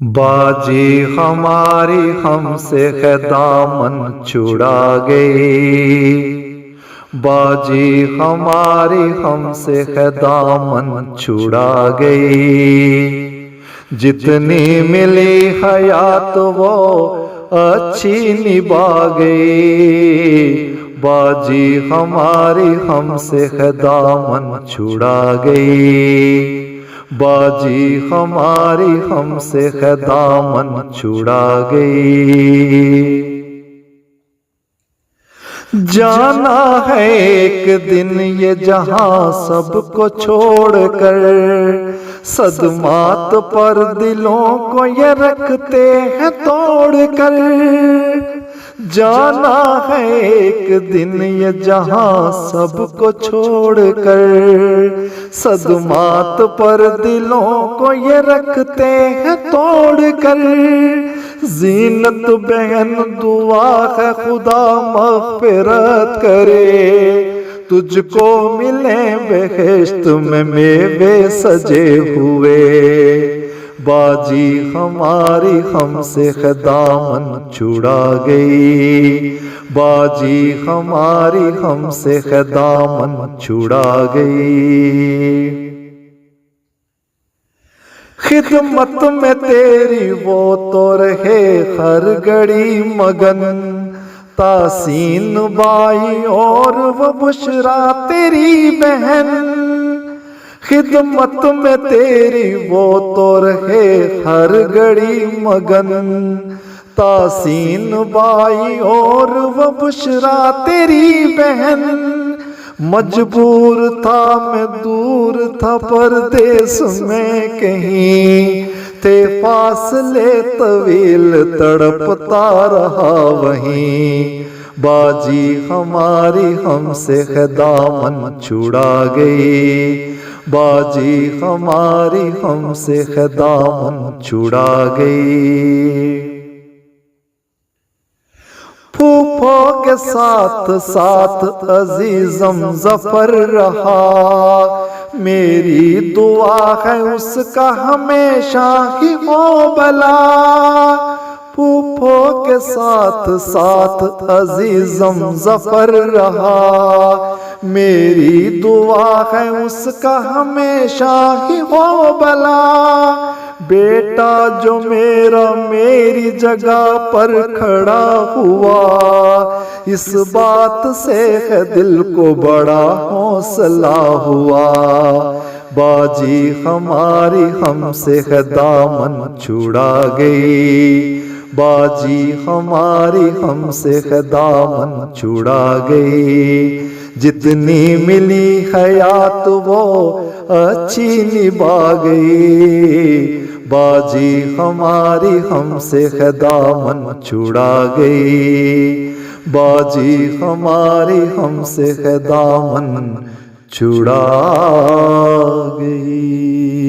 बाजी हमारी हमसे है दामन छुड़ा गई। बाजी हमारी हमसे है दामन छुड़ा गई। जितनी मिली हयात वो अच्छी निभा गई। बाजी हमारी हमसे है दामन छुड़ा गई। बाजी हमारी हमसे है दामन छुड़ा गई। जाना है एक दिन ये जहां सबको छोड़कर, सदमात पर दिलों को ये रखते हैं तोड़कर। जाना है एक दिन ये जहां सबको छोड़कर, सदमात पर दिलों को ये रखते हैं तोड़कर। जीनत बहन दुआ है खुदा मग़फ़िरत करे, तुझको मिले बेहेश्त में मेवे सजे हुए। बाजी हमारी हमसे है दामन छुड़ा गई। बाजी हमारी हमसे है दामन छुड़ा गई। खिदमत में तेरी वो तो रहे हर घड़ी मगन, तासीन बाई और वो बुशरा तेरी बहन। खिदमत में तेरी वो तो रहे हर घड़ी मगन, तासीन बाई और वो बुशरा तेरी बहन। मजबूर था मैं दूर था परदेस में कहीं, थे फासले तवील तड़पता रहा वहीं। बाजी हमारी हमसे है दामन छुड़ा गई। बाजी हमारी हमसे है दामन छुड़ा गई। फूफो के साथ साथ अजीजम जफर रहा, मेरी दुआ है उसका हमेशा ही हो भला। फूफो के साथ साथ अजीजम जफर रहा, मेरी दुआ है उसका हमेशा ही हो भला। बेटा जो मेरा मेरी जगह पर खड़ा हुआ, इस बात से है दिल को बड़ा हौसला हुआ। बाजी हमारी हमसे है दामन छुड़ा गई। बाजी हमारी हमसे है दामन छुड़ा गई। जितनी मिली हयात वो अच्छी निभा गई। बाजी हमारी हमसे है दामन छुड़ा गई। बाजी हमारी हमसे है दामन छुड़ा गई।